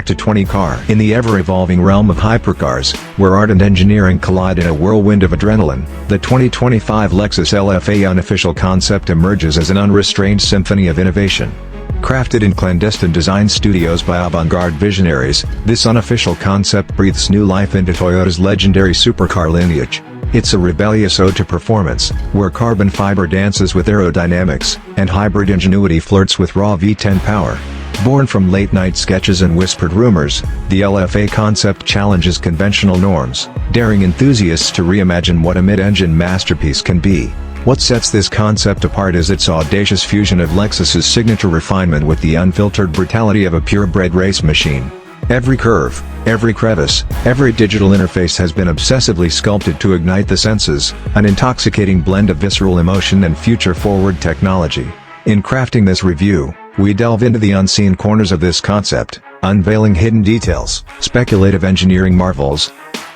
back to 20 car. In the ever-evolving realm of hypercars, where art and engineering collide in a whirlwind of adrenaline, the 2025 Lexus LFA Unofficial Concept emerges as an unrestrained symphony of innovation. Crafted in clandestine design studios by avant-garde visionaries, this unofficial concept breathes new life into Toyota's legendary supercar lineage. It's a rebellious ode to performance, where carbon fiber dances with aerodynamics, and hybrid ingenuity flirts with raw V10 power. Born from late-night sketches and whispered rumors, the LFA concept challenges conventional norms, daring enthusiasts to reimagine what a mid-engine masterpiece can be. What sets this concept apart is its audacious fusion of Lexus's signature refinement with the unfiltered brutality of a purebred race machine. Every curve, every crevice, every digital interface has been obsessively sculpted to ignite the senses, an intoxicating blend of visceral emotion and future-forward technology. In crafting this review, we delve into the unseen corners of this concept, unveiling hidden details, speculative engineering marvels,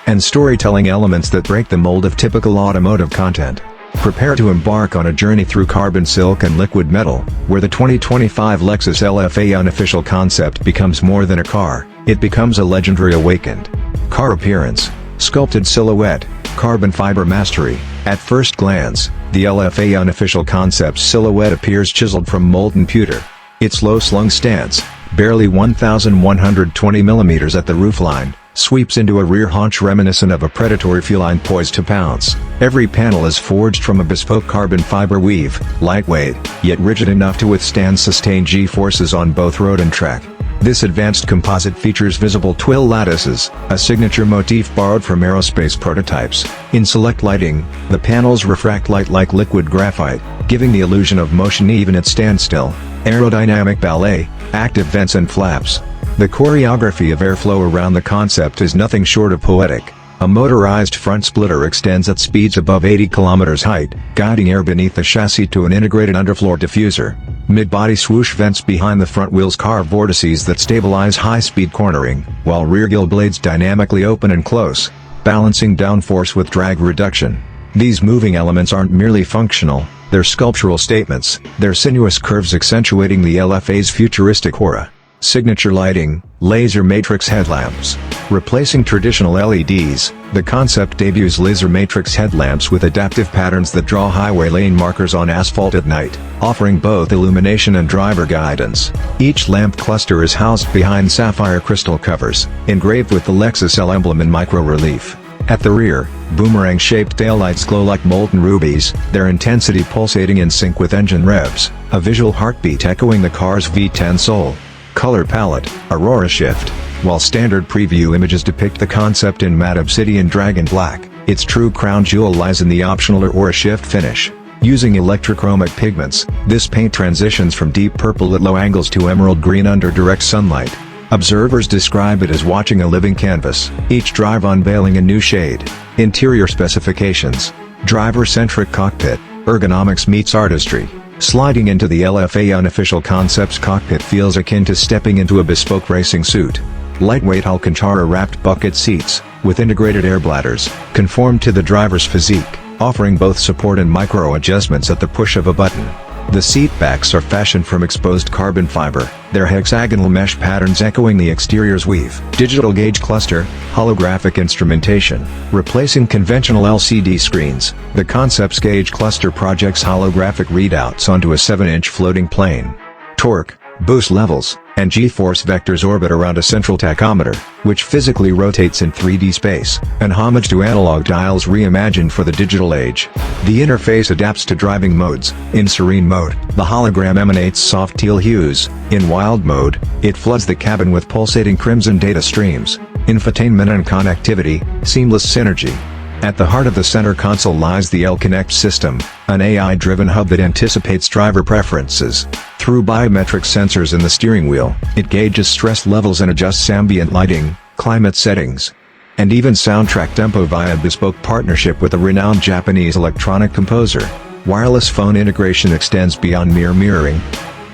and storytelling elements that break the mold of typical automotive content. Prepare to embark on a journey through carbon silk and liquid metal, where the 2025 Lexus LFA Unofficial Concept becomes more than a car, it becomes a legendary awakened. Car appearance, sculpted silhouette, carbon fiber mastery. At first glance, the LFA Unofficial Concept's silhouette appears chiseled from molten pewter. Its low-slung stance, barely 1,120 mm at the roofline, sweeps into a rear haunch reminiscent of a predatory feline poised to pounce. Every panel is forged from a bespoke carbon fiber weave, lightweight, yet rigid enough to withstand sustained G-forces on both road and track. This advanced composite features visible twill lattices, a signature motif borrowed from aerospace prototypes. In select lighting, the panels refract light like liquid graphite, giving the illusion of motion even at standstill. Aerodynamic ballet, active vents and flaps. The choreography of airflow around the concept is nothing short of poetic. A motorized front splitter extends at speeds above 80 km height, guiding air beneath the chassis to an integrated underfloor diffuser. Mid-body swoosh vents behind the front wheels carve vortices that stabilize high-speed cornering, while rear gill blades dynamically open and close, balancing downforce with drag reduction. These moving elements aren't merely functional, they're sculptural statements, their sinuous curves accentuating the LFA's futuristic aura. Signature lighting, laser matrix headlamps. Replacing traditional LEDs, the concept debuts laser matrix headlamps with adaptive patterns that draw highway lane markers on asphalt at night, offering both illumination and driver guidance. Each lamp cluster is housed behind sapphire crystal covers, engraved with the Lexus L emblem in micro-relief. At the rear, boomerang-shaped taillights glow like molten rubies, their intensity pulsating in sync with engine revs, a visual heartbeat echoing the car's V10 soul. Color palette, Aurora shift. While standard preview images depict the concept in matte obsidian dragon black, its true crown jewel lies in the optional Aurora shift finish. Using electrochromic pigments, this paint transitions from deep purple at low angles to emerald green under direct sunlight. Observers describe it as watching a living canvas, each drive unveiling a new shade. Interior specifications. Driver-centric cockpit, ergonomics meets artistry. Sliding into the LFA Unofficial Concept's cockpit feels akin to stepping into a bespoke racing suit. Lightweight Alcantara-wrapped bucket seats, with integrated air bladders, conform to the driver's physique, offering both support and micro-adjustments at the push of a button. The seat backs are fashioned from exposed carbon fiber, their hexagonal mesh patterns echoing the exterior's weave. Digital gauge cluster, holographic instrumentation. Replacing conventional LCD screens, the concept's gauge cluster projects holographic readouts onto a 7-inch floating plane. Torque, boost levels, and G-force vectors orbit around a central tachometer, which physically rotates in 3D space, an homage to analog dials reimagined for the digital age. The interface adapts to driving modes. In serene mode, the hologram emanates soft teal hues. In wild mode, it floods the cabin with pulsating crimson data streams. Infotainment and connectivity, seamless synergy. At the heart of the center console lies the L-Connect system, an AI-driven hub that anticipates driver preferences. Through biometric sensors in the steering wheel, it gauges stress levels and adjusts ambient lighting, climate settings, and even soundtrack tempo via a bespoke partnership with a renowned Japanese electronic composer. Wireless phone integration extends beyond mere mirroring.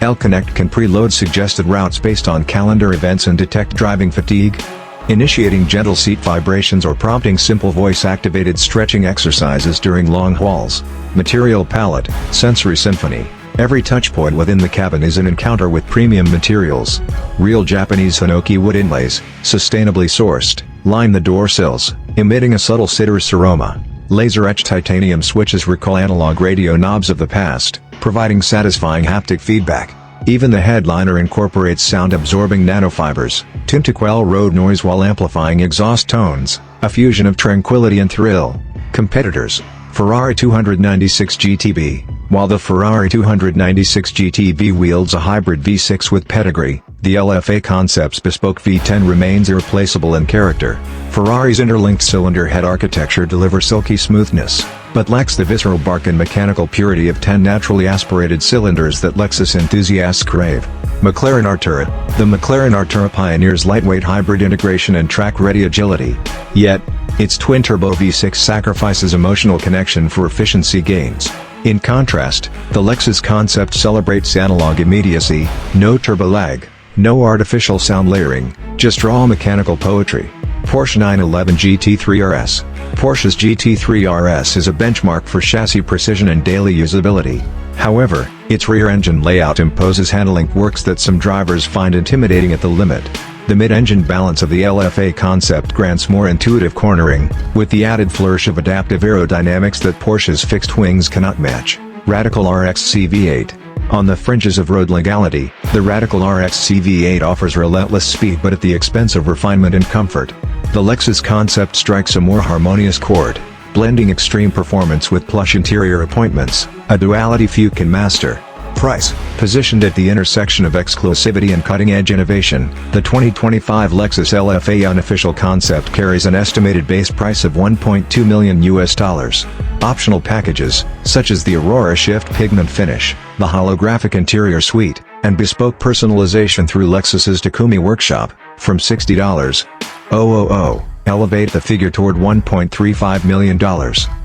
L-Connect can preload suggested routes based on calendar events and detect driving fatigue, initiating gentle seat vibrations or prompting simple voice-activated stretching exercises during long hauls. Material palette, sensory symphony. Every touchpoint within the cabin is an encounter with premium materials. Real Japanese hinoki wood inlays, sustainably sourced, line the door sills, emitting a subtle citrus aroma. Laser-etched titanium switches recall analog radio knobs of the past, providing satisfying haptic feedback. Even the headliner incorporates sound-absorbing nanofibers, tuned to quell road noise while amplifying exhaust tones, a fusion of tranquility and thrill. Competitors: Ferrari 296 GTB. While the Ferrari 296 GTB wields a hybrid V6 with pedigree, the LFA Concept's bespoke V10 remains irreplaceable in character. Ferrari's interlinked cylinder head architecture delivers silky smoothness, but lacks the visceral bark and mechanical purity of 10 naturally aspirated cylinders that Lexus enthusiasts crave. McLaren Artura. The McLaren Artura pioneers lightweight hybrid integration and track-ready agility. Yet, its twin-turbo V6 sacrifices emotional connection for efficiency gains. In contrast, the Lexus Concept celebrates analog immediacy, no turbo lag, no artificial sound layering, just raw mechanical poetry. Porsche 911 GT3 RS. Porsche's GT3 RS is a benchmark for chassis precision and daily usability. However, its rear-engine layout imposes handling quirks that some drivers find intimidating at the limit. The mid-engine balance of the LFA Concept grants more intuitive cornering, with the added flourish of adaptive aerodynamics that Porsche's fixed wings cannot match. Radical RX CV8. On the fringes of road legality, the Radical RX CV8 offers relentless speed but at the expense of refinement and comfort. The Lexus Concept strikes a more harmonious chord, blending extreme performance with plush interior appointments, a duality few can master. Price. Positioned at the intersection of exclusivity and cutting-edge innovation, the 2025 Lexus LFA Unofficial Concept carries an estimated base price of $1.2 million. Optional packages, such as the Aurora Shift pigment finish, the holographic interior suite, and bespoke personalization through Lexus's Takumi Workshop, from $60,000, elevate the figure toward $1.35 million.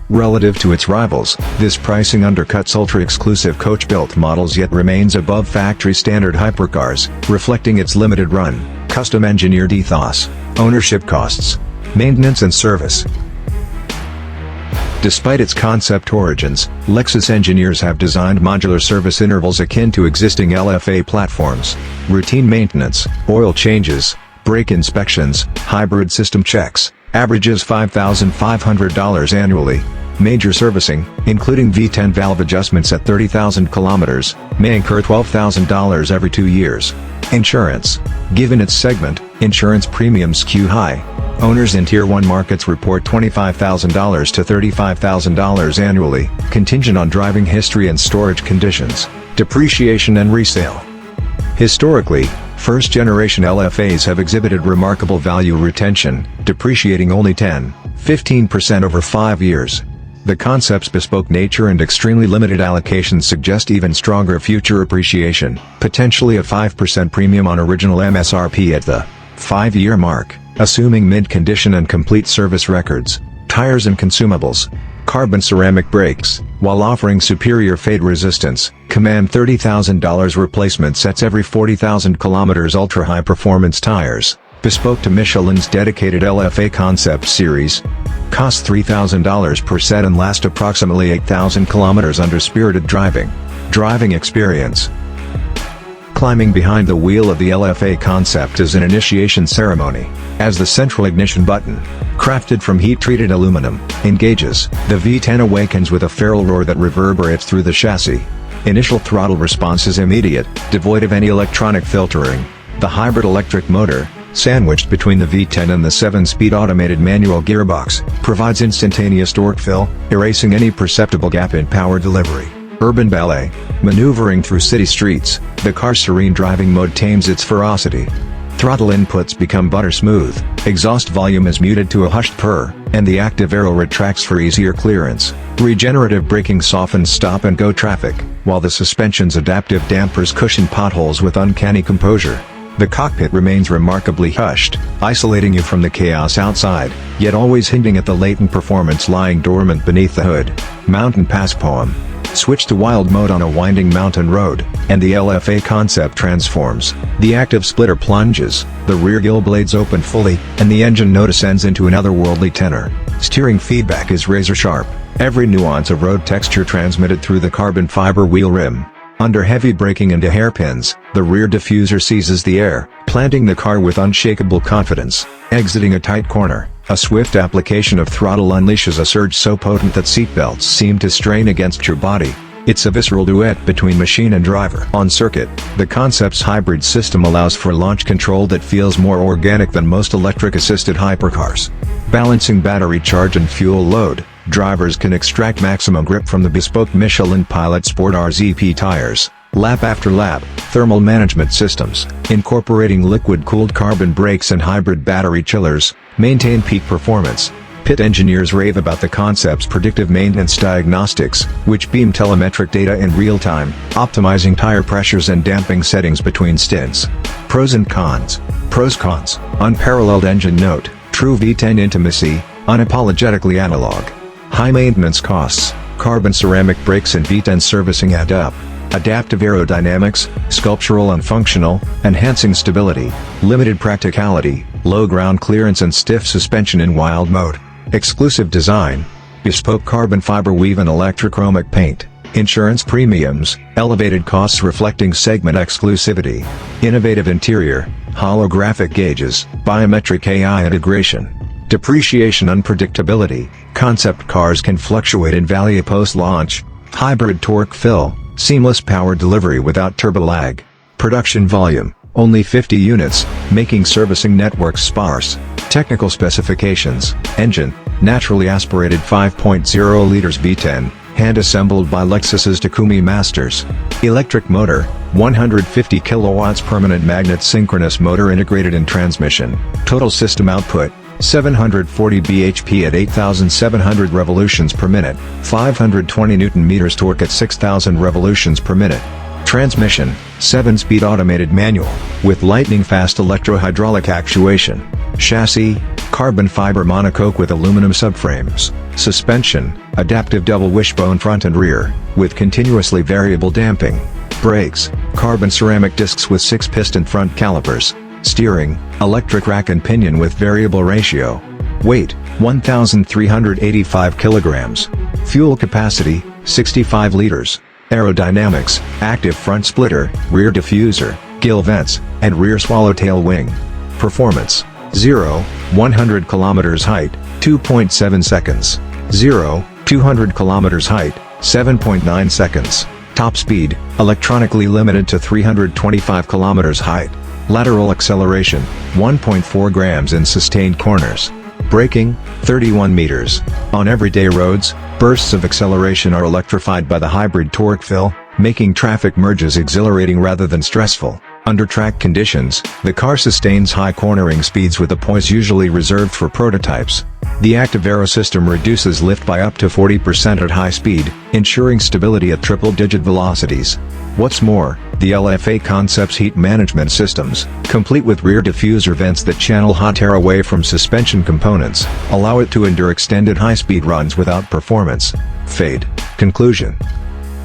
Relative to its rivals, this pricing undercuts ultra-exclusive coach-built models yet remains above factory-standard hypercars, reflecting its limited run, custom-engineered ethos, ownership costs, maintenance and service. Despite its concept origins, Lexus engineers have designed modular service intervals akin to existing LFA platforms. Routine maintenance, oil changes, brake inspections, hybrid system checks, averages $5,500 annually. Major servicing, including V10 valve adjustments at 30,000 kilometers, may incur $12,000 every 2 years. Insurance. Given its segment, insurance premiums skew high. Owners in Tier 1 markets report $25,000 to $35,000 annually, contingent on driving history and storage conditions, depreciation and resale. Historically, first-generation LFAs have exhibited remarkable value retention, depreciating only 10–15% over 5 years. The Concept's bespoke nature and extremely limited allocations suggest even stronger future appreciation, potentially a 5% premium on original MSRP at the 5-year mark, assuming mid-condition and complete service records. Tires and consumables. Carbon ceramic brakes, while offering superior fade resistance, command $30,000 replacement sets every 40,000 kilometers. Ultra-high performance tires, bespoke to Michelin's dedicated LFA Concept series, cost $3,000 per set and last approximately 8,000 kilometers under spirited driving. Driving experience. Climbing behind the wheel of the LFA Concept is an initiation ceremony, as the central ignition button, crafted from heat-treated aluminum, engages. The V10 awakens with a feral roar that reverberates through the chassis. Initial throttle response is immediate, devoid of any electronic filtering. The hybrid electric motor, sandwiched between the V10 and the 7-speed automated manual gearbox, provides instantaneous torque fill, erasing any perceptible gap in power delivery. Urban ballet. Maneuvering through city streets, the car's serene driving mode tames its ferocity. Throttle inputs become butter smooth, exhaust volume is muted to a hushed purr, and the active aero retracts for easier clearance. Regenerative braking softens stop-and-go traffic, while the suspension's adaptive dampers cushion potholes with uncanny composure. The cockpit remains remarkably hushed, isolating you from the chaos outside, yet always hinting at the latent performance lying dormant beneath the hood. Mountain Pass poem. Switch to wild mode on a winding mountain road, and the LFA Concept transforms. The active splitter plunges, the rear gill blades open fully, and the engine note ascends into an otherworldly tenor. Steering feedback is razor sharp, every nuance of road texture transmitted through the carbon fiber wheel rim. Under heavy braking into hairpins, the rear diffuser seizes the air, planting the car with unshakable confidence. Exiting a tight corner, a swift application of throttle unleashes a surge so potent that seatbelts seem to strain against your body. It's a visceral duet between machine and driver. On circuit, the Concept's hybrid system allows for launch control that feels more organic than most electric-assisted hypercars. Balancing battery charge and fuel load, drivers can extract maximum grip from the bespoke Michelin Pilot Sport RZP tires. Lap after lap, thermal management systems, incorporating liquid-cooled carbon brakes and hybrid battery chillers, maintain peak performance. Pit engineers rave about the Concept's predictive maintenance diagnostics, which beam telemetric data in real time, optimizing tire pressures and damping settings between stints. Pros and cons. Pros/cons. Unparalleled engine note, true V10 intimacy, unapologetically analog. High maintenance costs, carbon ceramic brakes and V10 servicing add up. Adaptive aerodynamics, sculptural and functional, enhancing stability. Limited practicality, low ground clearance and stiff suspension in wild mode. Exclusive design, bespoke carbon fiber weave and electrochromic paint. Insurance premiums, elevated costs reflecting segment exclusivity. Innovative interior, holographic gauges, biometric AI integration. Depreciation unpredictability, concept cars can fluctuate in value post-launch. Hybrid torque fill, seamless power delivery without turbo lag. Production volume, only 50 units, making servicing networks sparse. Technical specifications, engine, naturally aspirated 5.0 liters V10, hand-assembled by Lexus's Takumi Masters. Electric motor, 150 kilowatts permanent magnet synchronous motor integrated in transmission. Total system output, 740 bhp at 8,700 revolutions per minute, 520 Nm torque at 6,000 revolutions per minute. Transmission, 7-speed automated manual, with lightning-fast electro-hydraulic actuation. Chassis, carbon fiber monocoque with aluminum subframes. Suspension, adaptive double wishbone front and rear, with continuously variable damping. Brakes, carbon ceramic discs with 6-piston front calipers. Steering, electric rack and pinion with variable ratio. Weight, 1,385 kilograms. Fuel capacity, 65 liters. Aerodynamics, active front splitter, rear diffuser, gill vents, and rear swallowtail wing. Performance, 0-100 kilometers height, 2.7 seconds. 0-200 kilometers height, 7.9 seconds. Top speed, electronically limited to 325 kilometers height. Lateral acceleration, 1.4 grams in sustained corners. Braking, 31 meters. On everyday roads, bursts of acceleration are electrified by the hybrid torque fill, making traffic merges exhilarating rather than stressful. Under track conditions, the car sustains high cornering speeds with a poise usually reserved for prototypes. The active aero system reduces lift by up to 40% at high speed, ensuring stability at triple-digit velocities. What's more, the LFA Concept's heat management systems, complete with rear diffuser vents that channel hot air away from suspension components, allow it to endure extended high-speed runs without performance fade. Conclusion.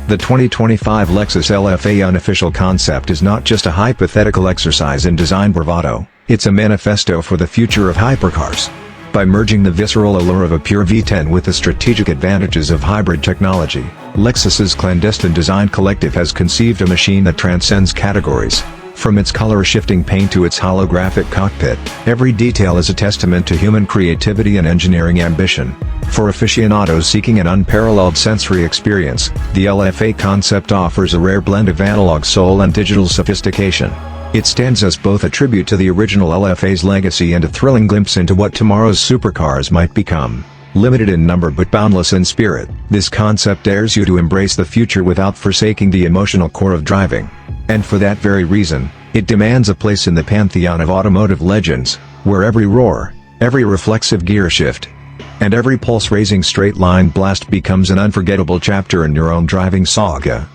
The 2025 Lexus LFA Unofficial Concept is not just a hypothetical exercise in design bravado, it's a manifesto for the future of hypercars. By merging the visceral allure of a pure V10 with the strategic advantages of hybrid technology, Lexus's clandestine design collective has conceived a machine that transcends categories. From its color-shifting paint to its holographic cockpit, every detail is a testament to human creativity and engineering ambition. For aficionados seeking an unparalleled sensory experience, the LFA Concept offers a rare blend of analog soul and digital sophistication. It stands as both a tribute to the original LFA's legacy and a thrilling glimpse into what tomorrow's supercars might become. Limited in number but boundless in spirit, this concept dares you to embrace the future without forsaking the emotional core of driving. And for that very reason, it demands a place in the pantheon of automotive legends, where every roar, every reflexive gear shift, and every pulse-raising straight-line blast becomes an unforgettable chapter in your own driving saga.